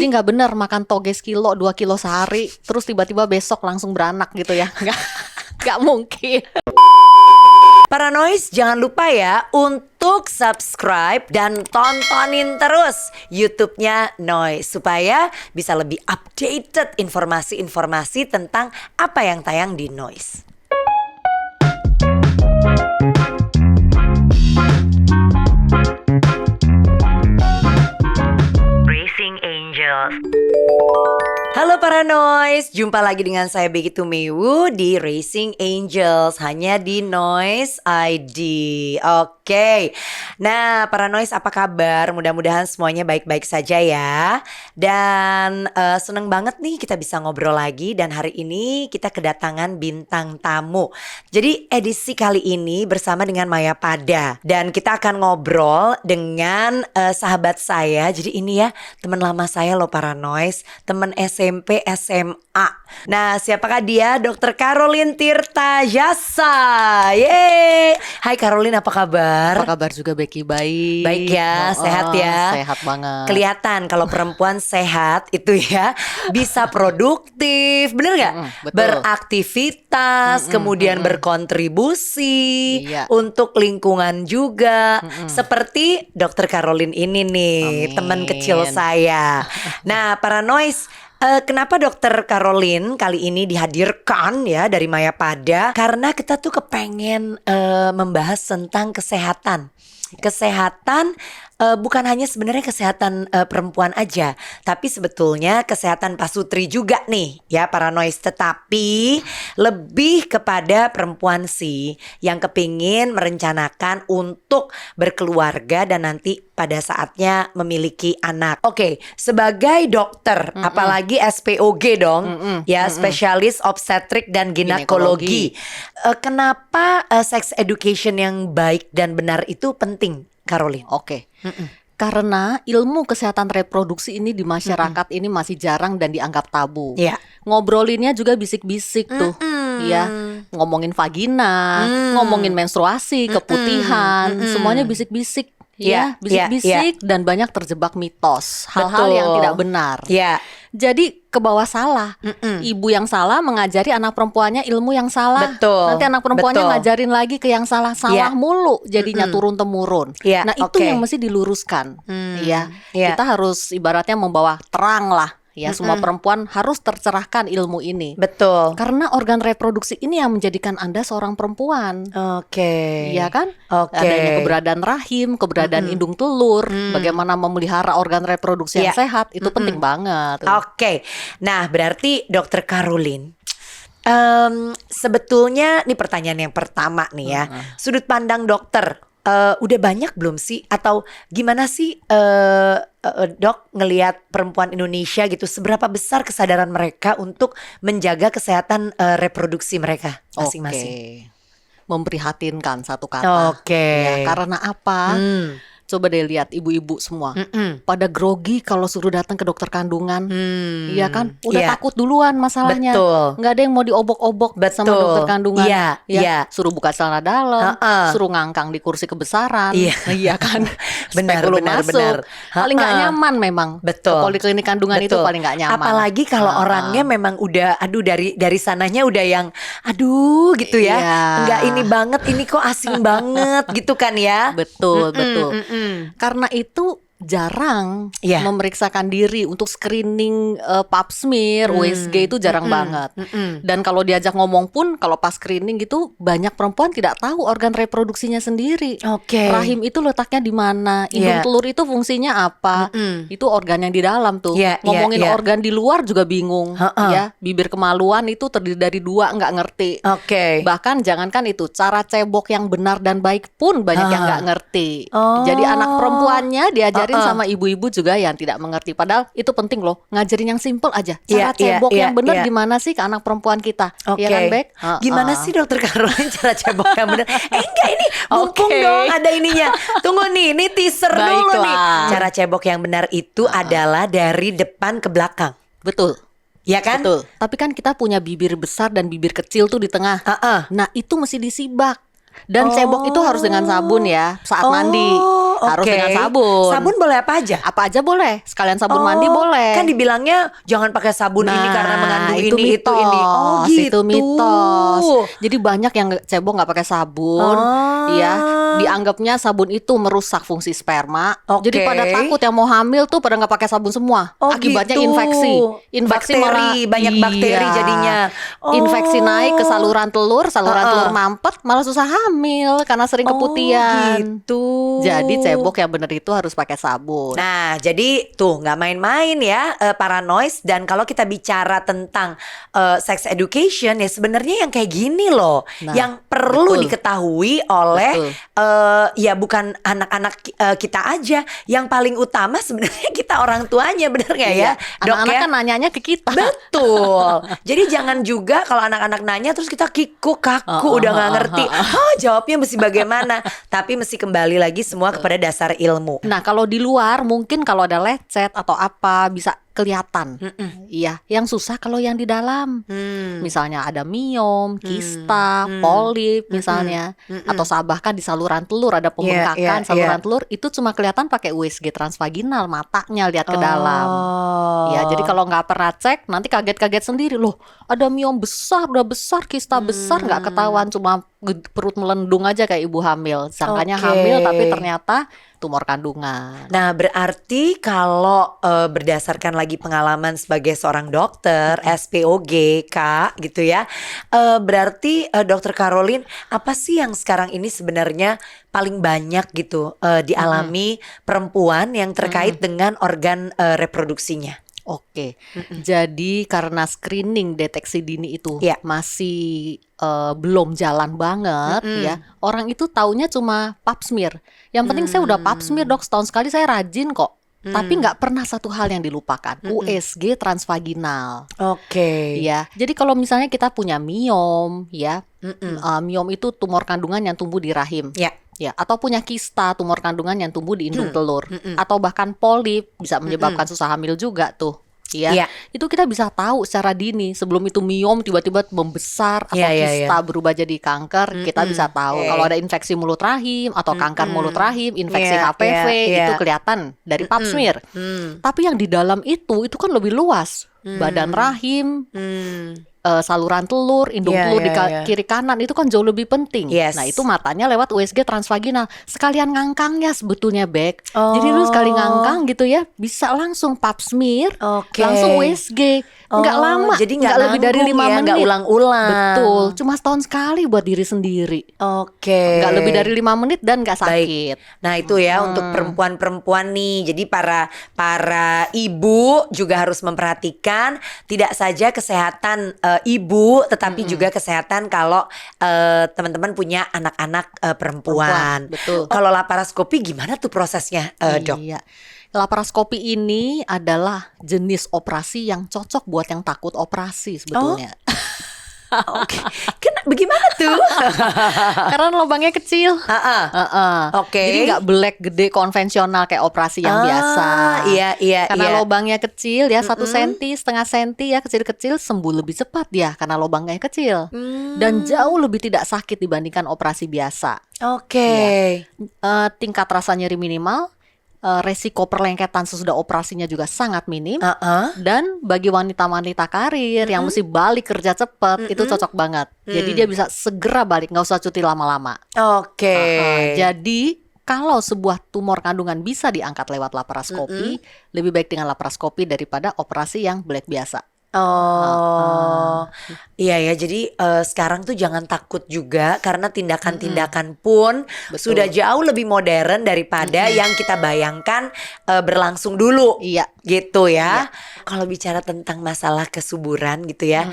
Jadi nggak benar makan toge sekilo 2 kilo sehari terus tiba-tiba besok langsung beranak gitu ya. Nggak mungkin. Paranoid, jangan lupa ya untuk subscribe dan tontonin terus YouTube-nya Noise supaya bisa lebih updated informasi-informasi tentang apa yang tayang di Noise. Racing Angels. Halo Paranoid, jumpa lagi dengan saya Becky Tumewu di Racing Angels, hanya di Noise ID. Oke, nah Paranoid apa kabar? Mudah-mudahan semuanya baik-baik saja ya. Dan seneng banget nih kita bisa ngobrol lagi. Dan hari ini kita kedatangan bintang tamu. Jadi edisi kali ini bersama dengan Maya Pada. Dan kita akan ngobrol dengan sahabat saya. Jadi ini ya teman lama saya loh Paranoid, teman SMP SMA. Nah, siapakah dia? Dr. Caroline Tirtajasa. Yeay. Hai Caroline, apa kabar? Apa kabar juga Becky? Baik. Baik ya, sehat ya. Sehat banget. Kelihatan kalau perempuan sehat itu ya bisa produktif, bener gak? Betul. Beraktivitas, kemudian berkontribusi Iya. untuk lingkungan juga. Seperti Dr. Caroline ini nih, Amin. teman kecil saya. Nah, Paranoid, kenapa Dokter Caroline kali ini dihadirkan ya dari Maya Pada? Karena kita tuh kepengen membahas tentang kesehatan. Kesehatan bukan hanya sebenarnya kesehatan perempuan aja, tapi sebetulnya kesehatan pasutri juga nih ya Paranoid. Tetapi lebih kepada perempuan sih yang kepingin merencanakan untuk berkeluarga dan nanti pada saatnya memiliki anak. Oke, sebagai dokter, apalagi SPOG dong, ya spesialis obstetrik dan ginekologi. Kenapa sex education yang baik dan benar itu penting, Caroline? Oke. Karena ilmu kesehatan reproduksi ini di masyarakat ini masih jarang dan dianggap tabu. Iya. Ngobrolinnya juga bisik-bisik tuh, ya. Ngomongin vagina, ngomongin menstruasi, keputihan, semuanya bisik-bisik. Ya, bisik-bisik dan banyak terjebak mitos, hal-hal Betul. yang tidak benar. Ya. Jadi ke bawah salah. Ibu yang salah mengajari anak perempuannya ilmu yang salah. Betul. Nanti anak perempuannya Betul. ngajarin lagi ke yang salah-salah Ya. mulu. Jadinya turun-temurun. Ya, Nah itu oke. yang mesti diluruskan. Ya. Ya. Kita harus ibaratnya membawa terang lah. Ya, semua perempuan harus tercerahkan ilmu ini. Betul. Karena organ reproduksi ini yang menjadikan Anda seorang perempuan. Oke. Iya kan? Oke. Adanya keberadaan rahim, keberadaan indung telur, bagaimana memelihara organ reproduksi yang Iya. sehat, itu penting banget. Oke. Nah, berarti Dokter Caroline, sebetulnya nih pertanyaan yang pertama nih ya. Sudut pandang dokter, udah banyak belum sih? Atau gimana sih dok ngelihat perempuan Indonesia gitu, seberapa besar kesadaran mereka untuk menjaga kesehatan reproduksi mereka masing-masing? Oke. Memprihatinkan satu kata. Oke. Ya, karena apa? Coba deh lihat ibu-ibu semua pada grogi kalau suruh datang ke dokter kandungan. Iya kan? Udah Iya. takut duluan masalahnya. Betul. Nggak ada yang mau diobok-obok sama Betul. dokter kandungan. Iya, Ya, iya. suruh buka celana dalam, Ha-ha. suruh ngangkang di kursi kebesaran. Iya. Iya kan? Benar, Spekulum benar, masuk. benar. Paling nggak Ha-ha. nyaman memang. Betul. Ke poliklinik kandungan itu Betul. paling nggak nyaman. Apalagi kalau Ha-ha. orangnya memang udah dari sananya udah yang aduh gitu ya. Iya. Enggak ini banget, ini kok asing banget gitu kan ya. Betul, betul. Karena itu jarang Iya. memeriksakan diri untuk screening pap smear, USG itu jarang banget. Dan kalau diajak ngomong pun kalau pas screening gitu banyak perempuan tidak tahu organ reproduksinya sendiri. Oke. Rahim itu letaknya di mana, indung Iya. telur itu fungsinya apa? Itu organ yang di dalam tuh. Iya, iya, Ngomongin iya. organ di luar juga bingung. Ha-ha. Ya, bibir kemaluan itu terdiri dari 2, nggak ngerti. Oke. Bahkan jangankan itu, cara cebok yang benar dan baik pun banyak yang nggak ngerti. Oh. Jadi anak perempuannya diajarin sama ibu-ibu juga yang tidak mengerti. Padahal itu penting loh, ngajarin yang simple aja. Cara Iya, iya, cebok iya, yang benar iya. gimana sih ke anak perempuan kita? Oke. Iya kan, Bek? Gimana sih Dokter Caroline cara cebok yang bener? Enggak, ini mumpung Oke. dong ada ininya. Tunggu nih, ini teaser dulu nih. Baiklah. Cara cebok yang benar itu adalah dari depan ke belakang. Betul. Ya kan? Betul. Tapi kan kita punya bibir besar dan bibir kecil tuh di tengah. Heeh. Nah, itu mesti disibak. Dan cebok itu harus dengan sabun ya saat mandi. Harus oke. dengan sabun. Sabun boleh apa aja? Apa aja boleh, sekalian sabun mandi boleh. Kan dibilangnya jangan pakai sabun ini karena mengandung itu ini itu ini. Oh mitos, gitu. itu mitos. Jadi banyak yang cebok nggak pakai sabun, ya dianggapnya sabun itu merusak fungsi sperma. Oke. Jadi pada takut yang mau hamil tuh pada nggak pakai sabun semua. Oh, Akibatnya gitu. infeksi Bakteri, malah banyak bakteri jadinya. Infeksi naik ke saluran telur telur mampet, malah susah hamil karena sering keputihan. Gitu. Jadi cebok yang bener itu harus pakai sabun. Nah, jadi tuh nggak main-main ya para noise. Dan kalau kita bicara tentang sex education ya sebenarnya yang kayak gini loh, yang perlu diketahui oleh ya bukan anak-anak kita aja, yang paling utama sebenarnya kita orang tuanya, bener nggak ya, Dok? Anak-anak Ya? kan nanyanya ke kita. Betul. Jadi jangan juga kalau anak-anak nanya terus kita kaku udah nggak ngerti. Jawabnya mesti bagaimana? Tapi mesti kembali lagi semua kepada dasar ilmu. Nah, kalau di luar mungkin kalau ada lecet atau apa bisa kelihatan. Iya, yang susah kalau yang di dalam. Misalnya ada miom, kista, polip misalnya, atau bahkan di saluran telur ada pembengkakan saluran telur, itu cuma kelihatan pakai USG transvaginal, matanya lihat ke dalam. Ya, jadi kalau nggak pernah cek nanti kaget-kaget sendiri loh. Ada miom besar, udah besar, kista besar nggak ketahuan, cuma perut melendung aja kayak ibu hamil. Sangkanya hamil tapi ternyata tumor kandungan. Nah, berarti kalau berdasarkan lagi pengalaman sebagai seorang dokter, SPOG, Kak, gitu ya. Berarti Dokter Caroline, apa sih yang sekarang ini sebenarnya paling banyak gitu dialami perempuan yang terkait dengan organ reproduksinya? Oke, jadi karena screening deteksi dini itu masih belum jalan banget ya. Orang itu taunya cuma pap smear. Yang penting saya udah pap smear, Dok, setahun sekali saya rajin kok. Tapi nggak pernah satu hal yang dilupakan, USG transvaginal. Oke. Ya, jadi kalau misalnya kita punya miom, ya, miom itu tumor kandungan yang tumbuh di rahim. Ya, atau punya kista, tumor kandungan yang tumbuh di indung telur, atau bahkan polip bisa menyebabkan susah hamil juga tuh. Ya, itu kita bisa tahu secara dini sebelum itu miom tiba-tiba membesar atau kista berubah jadi kanker, kita bisa tahu. Kalau ada infeksi mulut rahim atau kanker mulut rahim, infeksi HPV itu kelihatan dari pap smear. Tapi yang di dalam itu kan lebih luas, badan rahim. Saluran telur, indung telur di kiri kanan itu kan jauh lebih penting. Nah, itu matanya lewat USG transvaginal. Sekalian ngangkangnya sebetulnya, Bek. Jadi lu sekali ngangkang gitu ya, bisa langsung pap smear, langsung USG. Nggak lama, jadi nggak lebih dari 5 menit. Nggak ulang-ulang. Betul, cuma setahun sekali buat diri sendiri. Nggak lebih dari 5 menit dan nggak sakit. Nah, itu ya untuk perempuan-perempuan nih. Jadi para ibu juga harus memperhatikan tidak saja kesehatan ibu, tetapi juga kesehatan kalau teman-teman punya anak-anak perempuan. Betul. Kalau laparoskopi gimana tuh prosesnya, Dok? Iya. Laparoskopi ini adalah jenis operasi yang cocok buat yang takut operasi sebetulnya. Oke. Bagaimana tuh? Karena lubangnya kecil. Jadi nggak belek gede konvensional kayak operasi yang biasa. Iya. Karena lubangnya kecil ya, 1 senti, setengah senti ya, kecil-kecil, sembuh lebih cepat ya karena lubangnya kecil. Dan jauh lebih tidak sakit dibandingkan operasi biasa. Tingkat rasa nyeri minimal. Resiko perlengketan sesudah operasinya juga sangat minim. Dan bagi wanita-wanita karir yang mesti balik kerja cepat, itu cocok banget. Jadi dia bisa segera balik, nggak usah cuti lama-lama. Jadi kalau sebuah tumor kandungan bisa diangkat lewat laparoskopi, lebih baik dengan laparoskopi daripada operasi yang belek biasa. Iya ya, jadi sekarang tuh jangan takut juga karena tindakan-tindakan pun sudah jauh lebih modern daripada yang kita bayangkan berlangsung dulu. Gitu ya. Kalau bicara tentang masalah kesuburan gitu ya,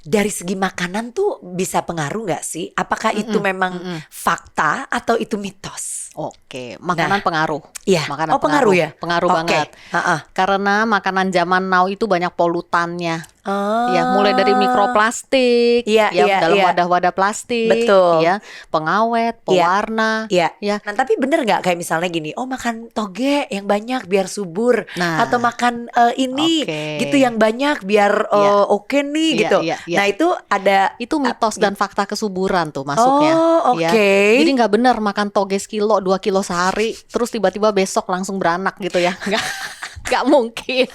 dari segi makanan tuh bisa pengaruh nggak sih? Apakah itu memang fakta atau itu mitos? Oke, makanan pengaruh. Iya. Makanan Pengaruh ya? Pengaruh Oke. banget. Karena makanan zaman now itu banyak polutannya. Oh. Ya, mulai dari mikroplastik, dalam wadah-wadah plastik, Betul. pengawet, pewarna, ya. Nah, tapi bener nggak kayak misalnya gini, makan toge yang banyak biar subur, atau makan ini gitu yang banyak biar oke nih gitu. Nah, itu mitos dan fakta kesuburan tuh masuknya. Jadi nggak benar makan toge sekilo, 2 kilo sehari, terus tiba-tiba besok langsung beranak gitu ya. Nggak mungkin.